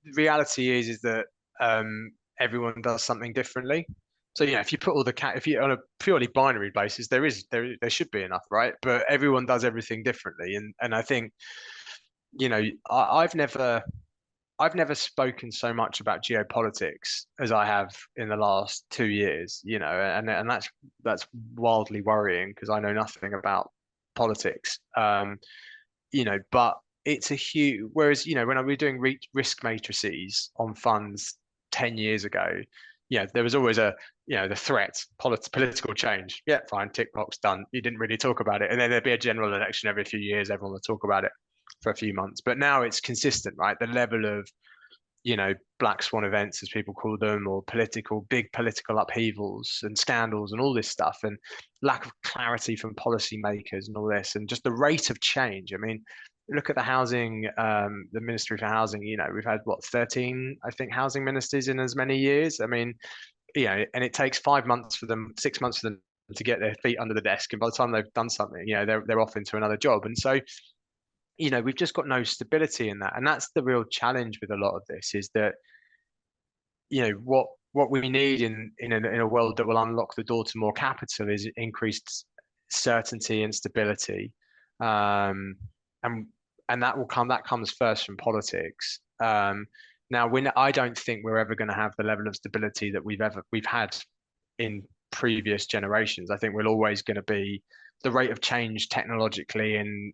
the reality is that everyone does something differently. So if you put all the cat, if you on a purely binary basis, there should be enough, right? But everyone does everything differently, and I think I've never spoken so much about geopolitics as I have in the last 2 years, and that's wildly worrying because I know nothing about politics. But it's a huge. Whereas, when I was doing risk matrices on funds 10 years ago, there was always the threat, political change. Yeah, fine, tick box, done. You didn't really talk about it. And then there'd be a general election every few years. Everyone would talk about it for a few months. But now it's consistent, right? The level of black swan events, as people call them, or big political upheavals and scandals and all this stuff, and lack of clarity from policymakers and all this, and just the rate of change. I mean, look at the Ministry for Housing. We've had what 13, I think, housing ministers in as many years. I mean, and it takes 5 months for them, 6 months for them to get their feet under the desk, and by the time they've done something, they're off into another job. And so we've just got no stability in that. And that's the real challenge with a lot of this is that, what we need in a world that will unlock the door to more capital is increased certainty and stability. Um, and that comes first from politics. Now I don't think we're ever going to have the level of stability that we've had in previous generations. I think we're always going to be the rate of change technologically and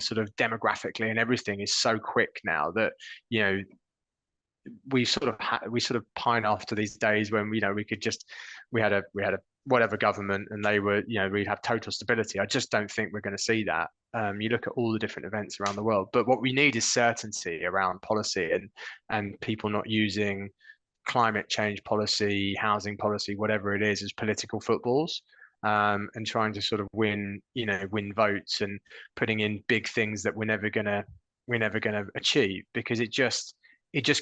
sort of demographically and everything is so quick now that you know we sort of pine after these days when we had a whatever government and they were we'd have total stability. I just don't think we're going to see that. You look at all the different events around the world, but what we need is certainty around policy and people not using climate change policy, housing policy, whatever it is, as political footballs, and trying to sort of win votes and putting in big things that we're never gonna achieve because it just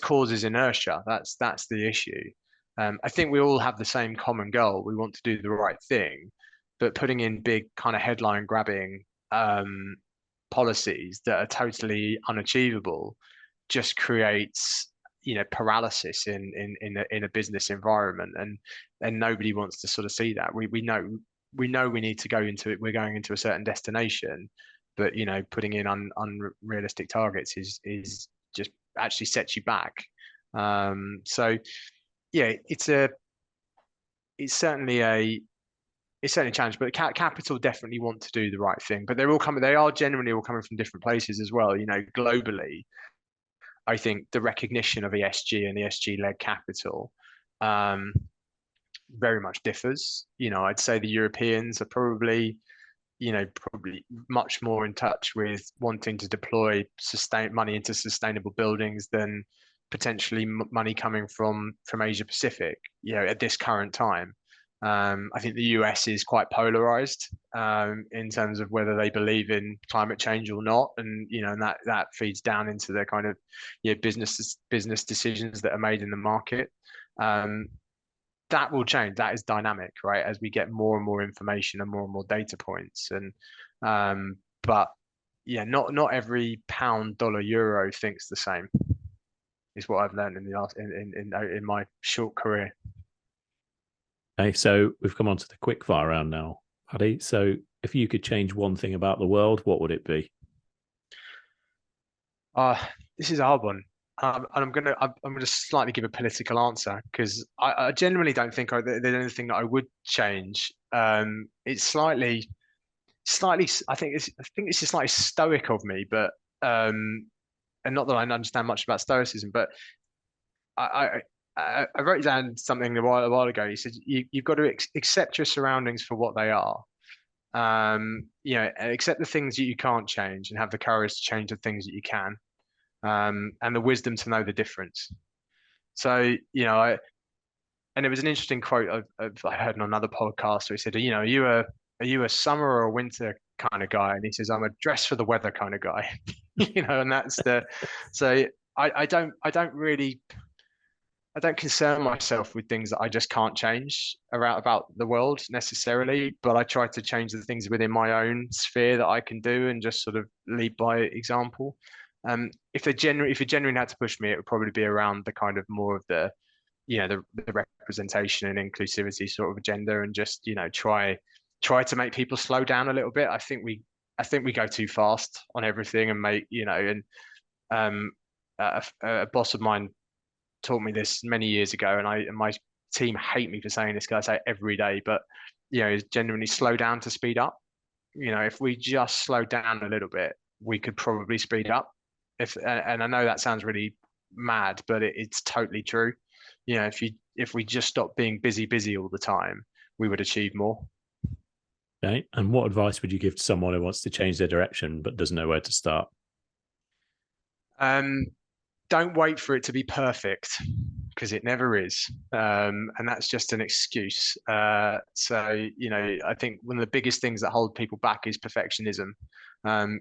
causes inertia. That's the issue. I think we all have the same common goal. We want to do the right thing, but putting in big kind of headline grabbing policies that are totally unachievable just creates paralysis in a business environment, and nobody wants to sort of see that. We know we need to go into it. We're going into a certain destination, but putting in unrealistic targets is just actually sets you back. So yeah, it's certainly a challenge, but capital definitely want to do the right thing, but they are generally all coming from different places as well. Globally, I think the recognition of ESG and ESG-led capital very much differs. I'd say the Europeans are probably much more in touch with wanting to deploy money into sustainable buildings than potentially money coming from Asia Pacific, at this current time. I think the US is quite polarized in terms of whether they believe in climate change or not, and that feeds down into the kind of business decisions that are made in the market. Um, that will change. That is dynamic, right? As we get more and more information and more data points, but yeah, not every pound, dollar, euro thinks the same. Is what I've learned in my short career. Okay, so we've come on to the quick fire round now, Paddy. So if you could change one thing about the world, what would it be? This is a hard one. And I'm gonna slightly give a political answer because I genuinely don't think there's anything that I would change. It's slightly. I think it's just slightly stoic of me, but and not that I understand much about stoicism, but I I wrote down something a while ago. He said you've got to accept your surroundings for what they are. And accept the things that you can't change, and have the courage to change the things that you can, and the wisdom to know the difference. So, and it was an interesting quote I heard on another podcast where he said, are you a summer or a winter kind of guy? And he says, I'm a dress for the weather kind of guy. And so I don't concern myself with things that I just can't change about the world necessarily, but I try to change the things within my own sphere that I can do and just sort of lead by example. If you genuinely had to push me, it would probably be around the kind of more of the the representation and inclusivity sort of agenda, and just try to make people slow down a little bit. I think we go too fast on everything, and um a boss of mine taught me this many years ago, and my team hate me for saying this because I say it every day, but genuinely slow down to speed up. If we just slow down a little bit, we could probably speed up. And I know that sounds really mad, but it's totally true. If we just stop being busy all the time, we would achieve more. Okay. And what advice would you give to someone who wants to change their direction but doesn't know where to start? Um, don't wait for it to be perfect, because it never is. And that's just an excuse. So I think one of the biggest things that hold people back is perfectionism.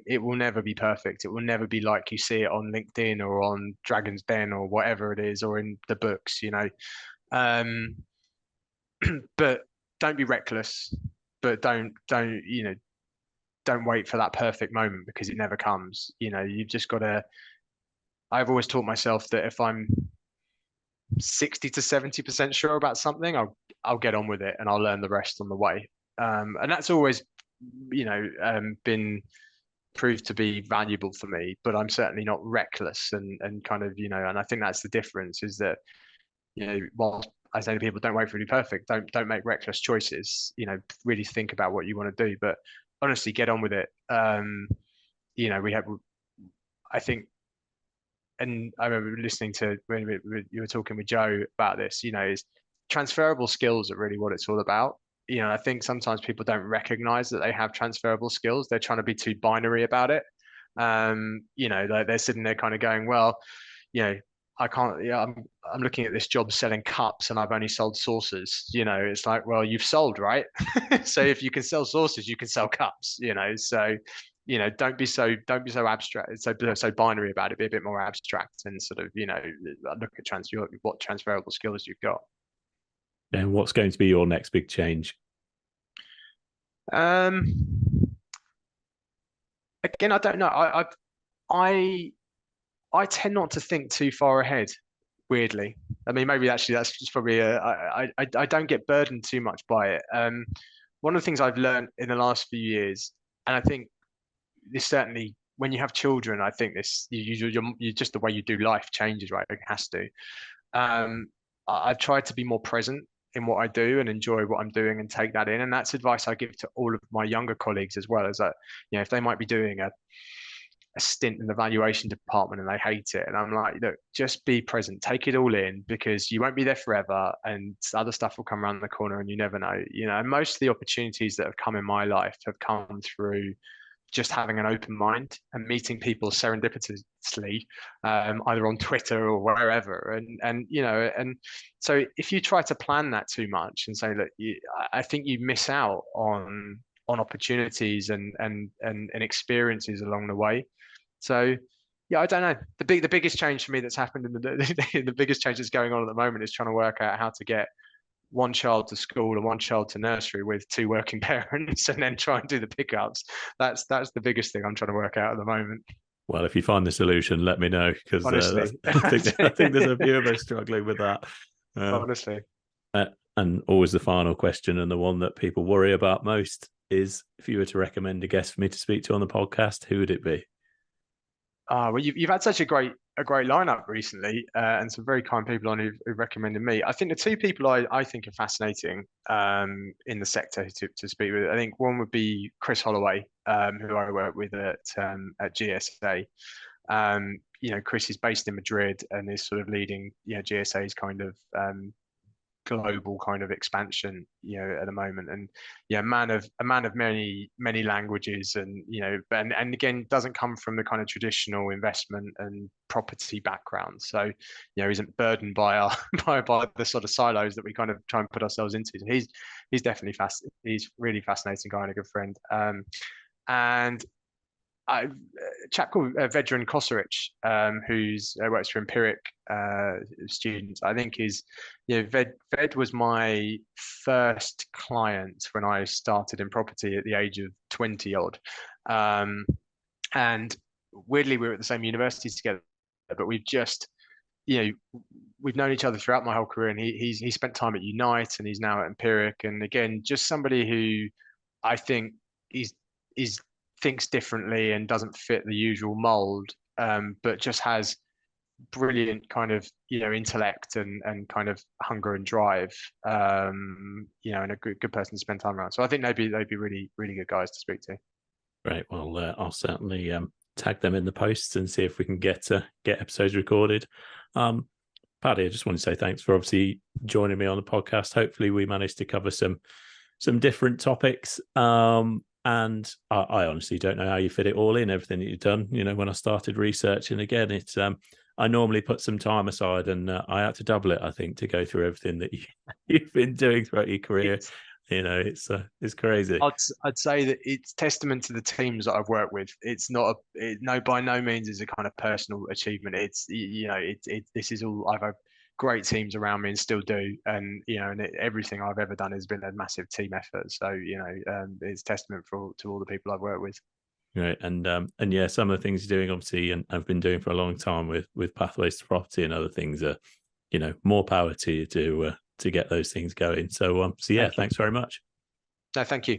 It will never be perfect. It will never be like you see it on LinkedIn or on Dragon's Den or whatever it is, or in the books. Um, but don't be reckless. But don't wait for that perfect moment, because it never comes. You've just got to. I've always taught myself that if I'm 60 to 70% sure about something, I'll get on with it, and I'll learn the rest on the way. And that's always, been proved to be valuable for me. But I'm certainly not reckless, and kind of, and I think that's the difference, is that, while I say to people, don't wait for it to be perfect, don't make reckless choices. Really think about what you want to do, but honestly, get on with it. We have, I think, and I remember listening to when you were talking with Joe about this, is transferable skills are really what it's all about. I think sometimes people don't recognize that they have transferable skills. They're trying to be too binary about it. Like they're sitting there kind of going, well, you know, I can't, yeah, I'm looking at this job selling cups and I've only sold saucers. It's like, well, you've sold, right? So if you can sell saucers, you can sell cups. So don't be so abstract, so binary about it. Be a bit more abstract, and sort of look at what transferable skills you've got. And what's going to be your next big change? Um, Again, I don't know. I I tend not to think too far ahead. Weirdly, I mean, maybe actually that's just probably I don't get burdened too much by it. One of the things I've learned in the last few years, and I think this certainly when you have children, I think this you just the way you do life changes, right? It has to. I've tried to be more present in what I do and enjoy what I'm doing and take that in. And that's advice I give to all of my younger colleagues as well, is that, if they might be doing a stint in the valuation department and they hate it. And I'm like, look, just be present, take it all in, because you won't be there forever and other stuff will come around the corner and you never know. And most of the opportunities that have come in my life have come through just having an open mind and meeting people serendipitously, either on Twitter or wherever. And so if you try to plan that too much and say, look, I think you miss out on opportunities and experiences along the way. So yeah, I don't know. The biggest change for me that's happened in the biggest change that's going on at the moment is trying to work out how to get one child to school and one child to nursery with two working parents, and then try and do the pickups. That's the biggest thing I'm trying to work out at the moment. Well, if you find the solution, let me know, because Honestly, I think there's a few of us struggling with that. Um, honestly. uh, and always the final question, and the one that people worry about most, is if you were to recommend a guest for me to speak to on the podcast, who would it be? Well, you've had such a great lineup recently, and some very kind people on who've recommended me. I think the two people I think are fascinating in the sector to speak with. I think one would be Chris Holloway, who I work with at GSA. Chris is based in Madrid and is sort of leading GSA's kind of global kind of expansion at the moment. And a man of many languages, and and again, doesn't come from the kind of traditional investment and property background, so isn't burdened by our by the sort of silos that we kind of try and put ourselves into. So he's definitely he's really fascinating guy and a good friend. And a chap called Vedran Kosaric, who's works for Empiric students. I think Ved was my first client when I started in property at the age of 20 odd. And weirdly, we were at the same university together, but we've just we've known each other throughout my whole career, and he spent time at Unite, and he's now at Empiric, and again, just somebody who I think is thinks differently and doesn't fit the usual mold, but just has brilliant kind of intellect and kind of hunger and drive, and a good person to spend time around. So I think they'd be really really good guys to speak to. Great. Well, I'll certainly tag them in the posts and see if we can get episodes recorded. Paddy, I just want to say thanks for obviously joining me on the podcast. Hopefully, we managed to cover some different topics. And I honestly don't know how you fit it all in, everything that you've done. When I started researching again, it's I normally put some time aside, and I had to double it, I think, to go through everything that you've been doing throughout your career. It's It's crazy. I'd say that it's testament to the teams that I've worked with. It's not no, by no means is a kind of personal achievement. It's this is all I've had great teams around me and still do, and everything I've ever done has been a massive team effort. So it's testament to all the people I've worked with. Right, and yeah, some of the things you're doing, obviously, and I've been doing for a long time with Pathways to Property and other things, are more power to you to get those things going. So yeah, thanks very much. No, thank you.